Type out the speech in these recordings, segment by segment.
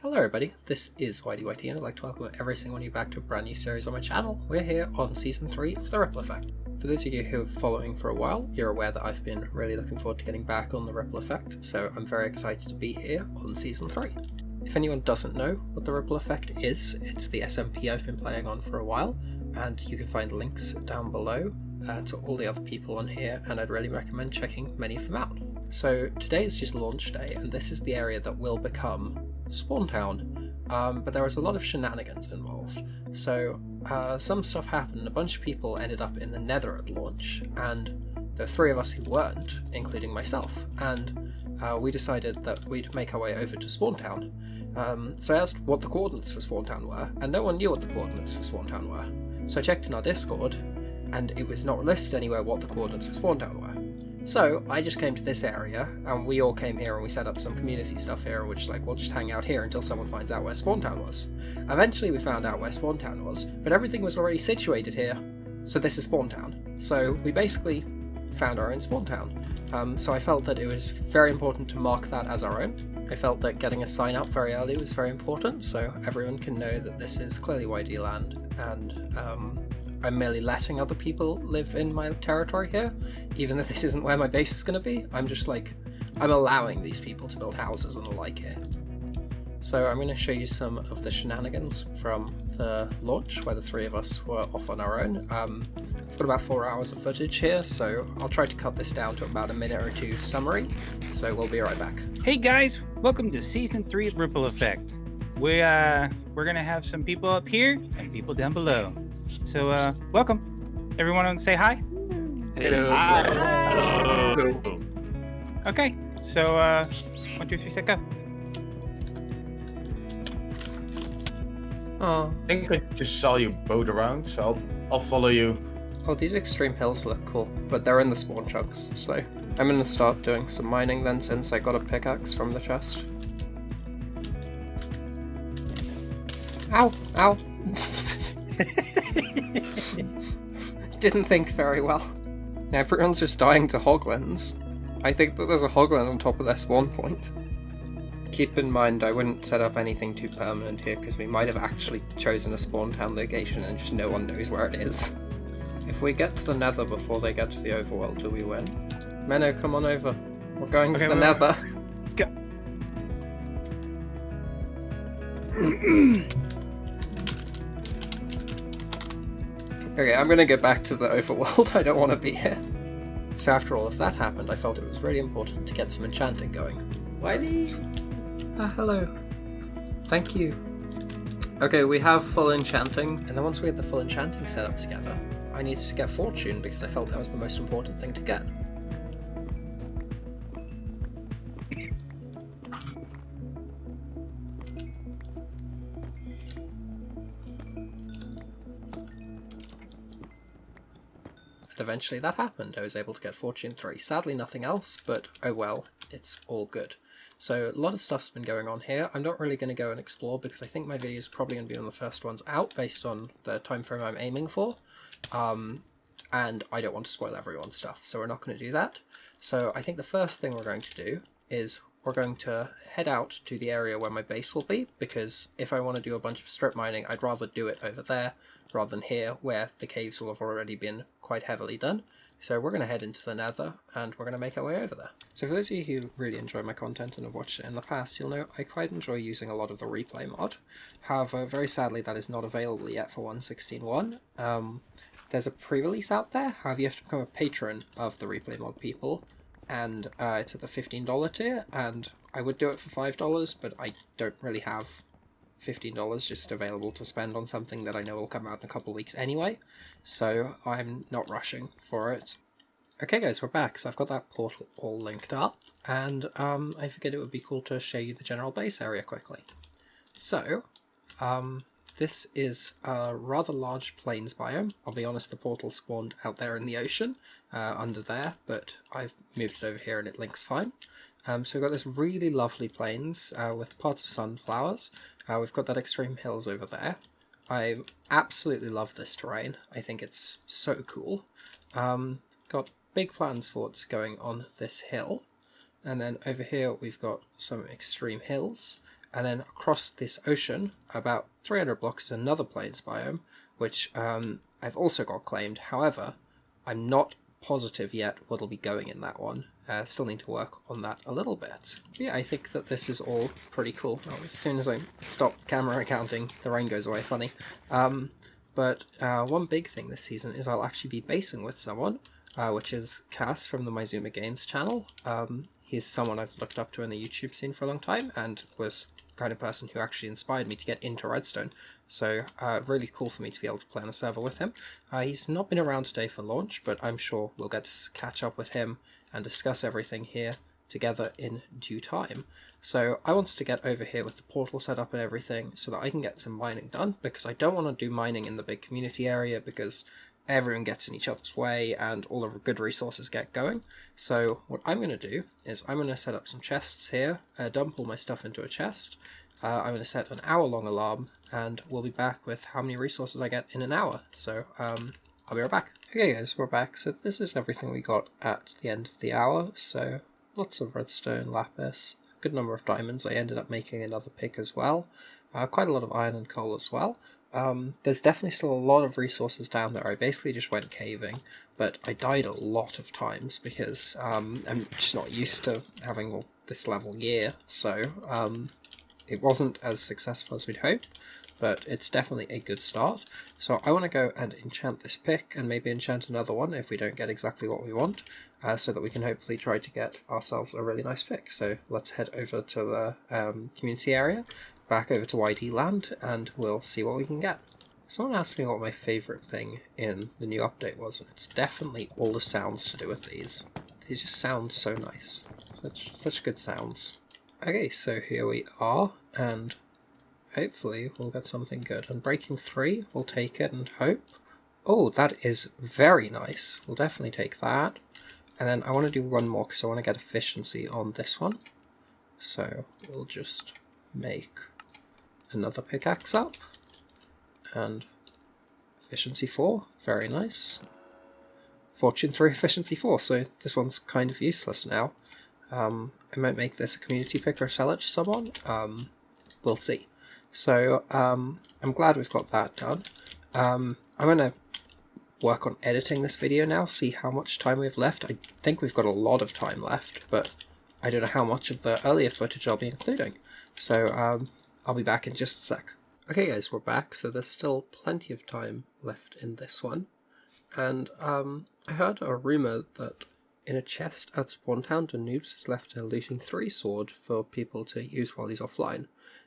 Hello everybody, this is WITHER and I'd like to welcome every single one of you back to a brand new series on my channel. We're here on Season 3 of The Ripple Effect. For those of you who are following for a while, you're aware that I've been really looking forward to getting back on The Ripple Effect, so I'm very excited to be here on Season 3. If anyone doesn't know what The Ripple Effect is, it's the SMP I've been playing on for a while, and you can find links down below to all the other people on here, and I'd really recommend checking many of them out. So today is just launch day, and this is the area that will become Spawn Town, but there was a lot of shenanigans involved. So some stuff happened, a bunch of people ended up in the Nether at launch, and there were three of us who weren't, including myself, and we decided that we'd make our way over to Spawn Town. So I asked what the coordinates for Spawn Town were, and no one knew what the coordinates for Spawn Town were. So I checked in our Discord, and it was not listed anywhere what the coordinates for Spawn Town were. So I just came to this area, and we all came here and we set up some community stuff here, which like we'll just hang out here until someone finds out where Spawn Town was. Eventually we found out where Spawn Town was, but everything was already situated here, so this is Spawn Town. So we basically found our own Spawn Town. So I felt that it was very important to mark that as our own. I felt that getting a sign up very early was very important, so everyone can know that this is clearly YD land, and I'm merely letting other people live in my territory here, even though this isn't where my base is going to be. I'm just like, I'm allowing these people to build houses and the like here. So I'm going to show you some of the shenanigans from the launch, where the three of us were off on our own. I've got about 4 hours of footage here, so I'll try to cut this down to about a minute or two summary, so we'll be right back. Hey guys, welcome to Season 3 of Ripple Effect. We're gonna have some people up here and people down below. So welcome. Everyone want to say hi? Hello. Hi. Hello. Okay, so 1, 2, 3, set go. Oh, I think I just saw you boat around, so I'll follow you. oh, these extreme hills look cool, but they're in the spawn chunks, so I'm going to start doing some mining then, since I got a pickaxe from the chest. Ow! Ow! Didn't think very well. Now everyone's just dying to hoglins. I think that there's a hoglin on top of their spawn point. Keep in mind, I wouldn't set up anything too permanent here, because we might have actually chosen a spawn town location and just no one knows where it is. If we get to the Nether before they get to the overworld, do we win? Menno, come on over. We're going to the Nether. Go. Okay, I'm gonna go back to the overworld. I don't want to be here. So after all of that happened, I felt it was really important to get some enchanting going. Whitey? Hello. Thank you. Okay, we have full enchanting, and then once we had the full enchanting set up together, I needed to get fortune because I felt that was the most important thing to get. Eventually that happened. I was able to get Fortune 3. Sadly nothing else, but oh well, it's all good. So a lot of stuff's been going on here. I'm not really going to go and explore because I think my video is probably going to be one of the first ones out based on the time frame I'm aiming for. And I don't want to spoil everyone's stuff, so we're not going to do that. So I think the first thing we're going to do is we're going to head out to the area where my base will be, because if I want to do a bunch of strip mining, I'd rather do it over there rather than here, where the caves will have already been quite heavily done. So we're going to head into the Nether, and we're going to make our way over there. So for those of you who really enjoy my content and have watched it in the past, you'll know I quite enjoy using a lot of the replay mod. However, very sadly that is not available yet for 1.16.1. There's a pre-release out there, however you have to become a patron of the replay mod people, and it's at the $15 tier, and I would do it for $5, but I don't really have $15 just available to spend on something that I know will come out in a couple of weeks anyway, so I'm not rushing for it. Okay guys, we're back, so I've got that portal all linked up, and I figured it would be cool to show you the general base area quickly. So, this is a rather large plains biome. I'll be honest, the portal spawned out there in the ocean, under there, but I've moved it over here and it links fine. So we've got this really lovely plains with parts of sunflowers. We've got that extreme hills over there. I absolutely love this terrain. I think it's so cool. Got big plans for what's going on this hill. And then over here we've got some extreme hills. And then across this ocean, about 300 blocks, is another plains biome, which I've also got claimed. However, I'm not positive yet what'll be going in that one. Still need to work on that a little bit. Yeah, I think that this is all pretty cool. Oh, as soon as I stop camera counting, the rain goes away funny. But one big thing this season is I'll actually be basing with someone, which is Cass from the Myzuma Games channel. He's someone I've looked up to in the YouTube scene for a long time, and was the kind of person who actually inspired me to get into Redstone. So really cool for me to be able to play on a server with him. He's not been around today for launch, but I'm sure we'll get to catch up with him and discuss everything here together in due time. So I wanted to get over here with the portal set up and everything so that I can get some mining done, because I don't want to do mining in the big community area because everyone gets in each other's way and all of the good resources get going. So what I'm going to do is I'm going to set up some chests here, dump all my stuff into a chest. I'm going to set an hour-long alarm, and we'll be back with how many resources I get in an hour. So I'll be right back. Okay guys, we're back. So this is everything we got at the end of the hour. So lots of redstone, lapis, a good number of diamonds. I ended up making another pick as well. Quite a lot of iron and coal as well. There's definitely still a lot of resources down there. I basically just went caving, but I died a lot of times because I'm just not used to having all this level gear. So it wasn't as successful as we'd hoped, but it's definitely a good start. So I want to go and enchant this pick, and maybe enchant another one if we don't get exactly what we want, so that we can hopefully try to get ourselves a really nice pick. So let's head over to the community area, back over to YD land, and we'll see what we can get. Someone asked me what my favourite thing in the new update was, and it's definitely all the sounds to do with these. These just sound so nice. Such good sounds. Okay, so here we are, and hopefully we'll get something good. And breaking 3, we'll take it and hope. Oh, that is very nice. We'll definitely take that. And then I want to do one more because I want to get efficiency on this one. So we'll just make another pickaxe up. And efficiency 4, very nice. Fortune 3, efficiency 4, so this one's kind of useless now. I might make this a community pick or sell it to someone. We'll see. So I'm glad we've got that done. I'm going to work on editing this video now, see how much time we have left. I think we've got a lot of time left, but I don't know how much of the earlier footage I'll be including. So I'll be back in just a sec. Okay guys, we're back, so there's still plenty of time left in this one. And I heard a rumour that in a chest at Spawn Town, Noobs has left a looting 3 sword for people to use while he's offline.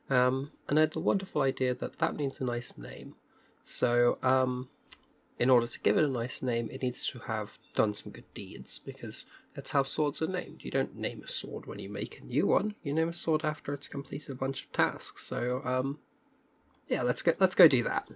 And I had the wonderful idea that that needs a nice name. So in order to give it a nice name, it needs to have done some good deeds, because that's how swords are named. You don't name a sword when you make a new one, you name a sword after it's completed a bunch of tasks. So yeah, let's go do that.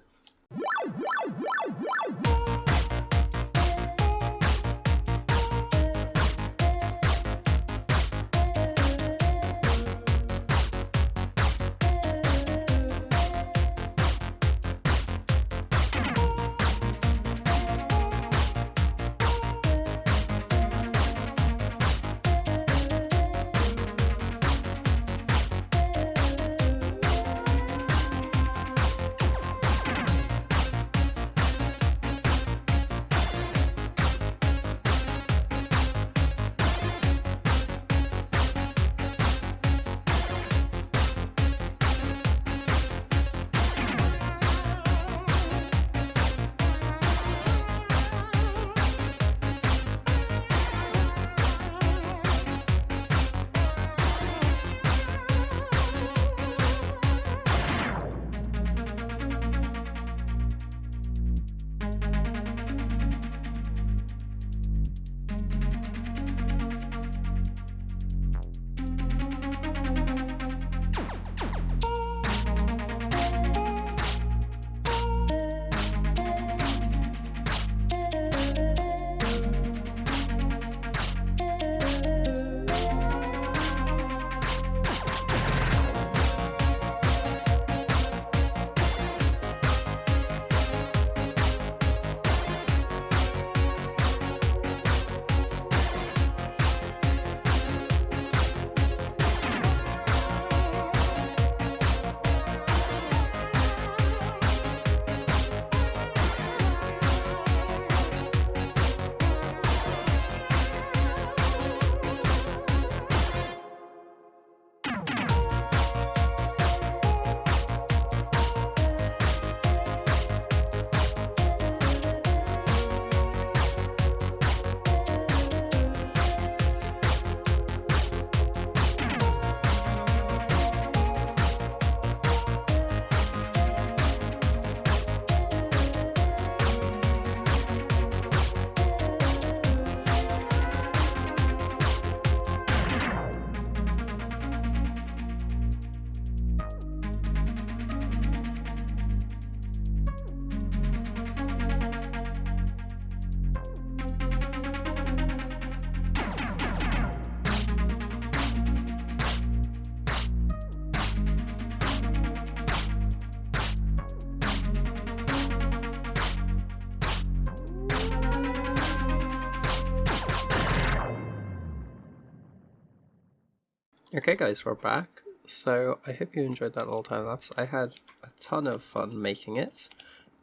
Okay guys, we're back. So I hope you enjoyed that little time lapse. I had a ton of fun making it.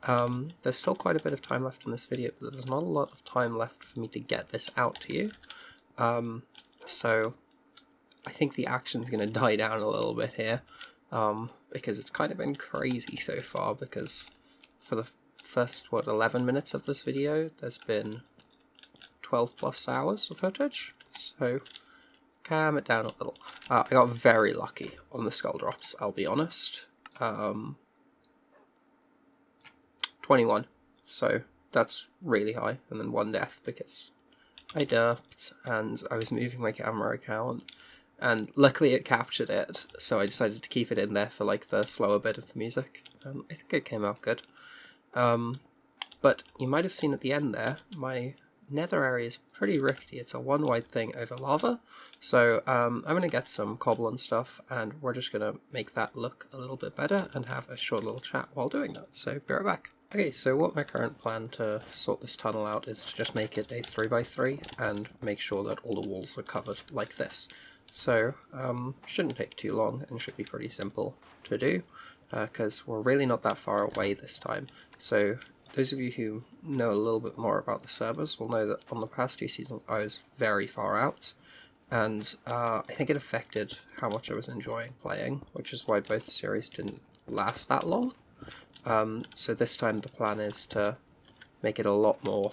There's still quite a bit of time left in this video, but there's not a lot of time left for me to get this out to you. So I think the action's going to die down a little bit here, because it's kind of been crazy so far, because for the first, 11 minutes of this video, there's been 12 plus hours of footage, so calm it down a little. I got very lucky on the skull drops, I'll be honest. 21, so that's really high, and then 1 death because I derped and I was moving my camera account, and luckily it captured it, so I decided to keep it in there for like the slower bit of the music. I think it came out good. But you might have seen at the end there, my nether area is pretty rickety. It's a one wide thing over lava, so I'm going to get some cobble and stuff, and we're just going to make that look a little bit better and have a short little chat while doing that, so be right back. Okay, so what my current plan to sort this tunnel out is to just make it a 3x3 and make sure that all the walls are covered like this. So, shouldn't take too long and should be pretty simple to do, because we're really not that far away this time. So, those of you who know a little bit more about the servers will know that on the past 2 seasons I was very far out, and I think it affected how much I was enjoying playing, which is why both series didn't last that long. So this time the plan is to make it a lot more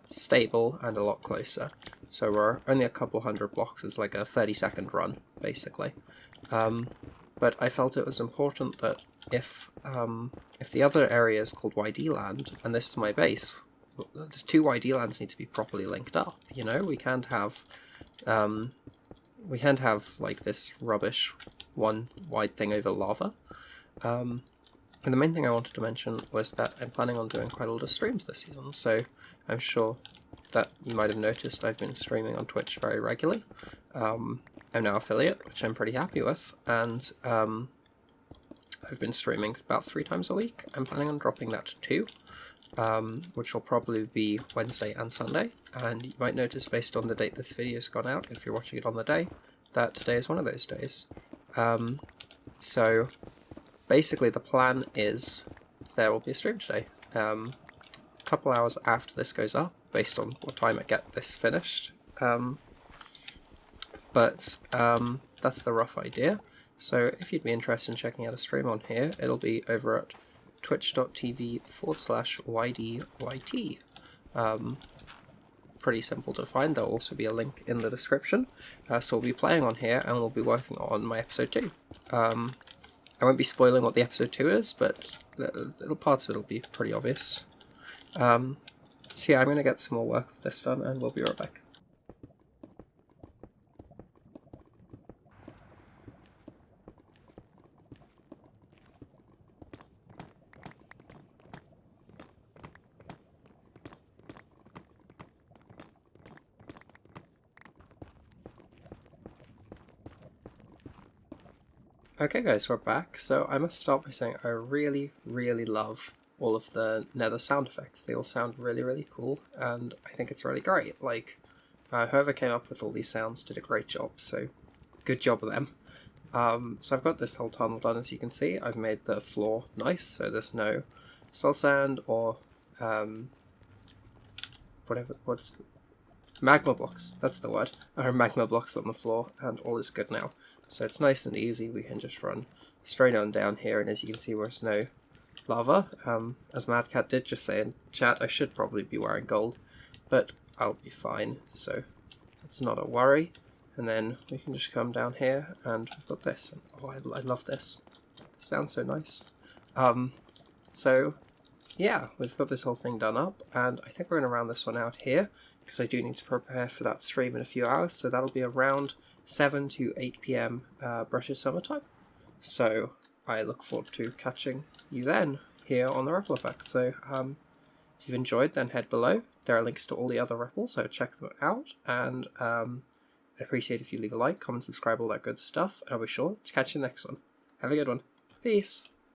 stable and a lot closer. So we're only a couple hundred blocks, it's like a 30-second run, basically. But I felt it was important that if the other area is called YD land, and this is my base, the 2 YD lands need to be properly linked up, you know? We can't have like this rubbish one wide thing over lava. And the main thing I wanted to mention was that I'm planning on doing quite a lot of streams this season, so I'm sure that you might have noticed I've been streaming on Twitch very regularly. I'm now affiliate, which I'm pretty happy with, and I've been streaming about 3 times a week. I'm planning on dropping that to 2, which will probably be Wednesday and Sunday, and you might notice based on the date this video's gone out, if you're watching it on the day, that today is one of those days. So basically the plan is there will be a stream today, a couple hours after this goes up, based on what time I get this finished. But that's the rough idea. So if you'd be interested in checking out a stream on here, it'll be over at twitch.tv/YDYT. Pretty simple to find. There'll also be a link in the description. So we'll be playing on here, and we'll be working on my episode 2. I won't be spoiling what the episode 2 is, but little parts of it will be pretty obvious. So yeah, I'm going to get some more work with this done, and we'll be right back. Okay guys, we're back. So I must start by saying I really, really love all of the nether sound effects. They all sound really, really cool, and I think it's really great. Like, whoever came up with all these sounds did a great job, so good job of them. So I've got this whole tunnel done, as you can see. I've made the floor nice, so there's no soul sand or magma blocks, that's the word. There are magma blocks on the floor, and all is good now. So it's nice and easy, we can just run straight on down here, and as you can see there's no lava. As Mad Cat did just say in chat, I should probably be wearing gold, but I'll be fine, so it's not a worry. And then we can just come down here, and we've got this. Oh, I love this. This sounds so nice. So yeah, we've got this whole thing done up, and I think we're going to round this one out here, because I do need to prepare for that stream in a few hours, so that'll be around 7 to 8 PM British summertime. So I look forward to catching you then here on the Ripple Effect. So if you've enjoyed, then head below. There are links to all the other ripples, so check them out. And I'd appreciate if you leave a like, comment, subscribe, all that good stuff. And I'll be sure to catch you next one. Have a good one. Peace.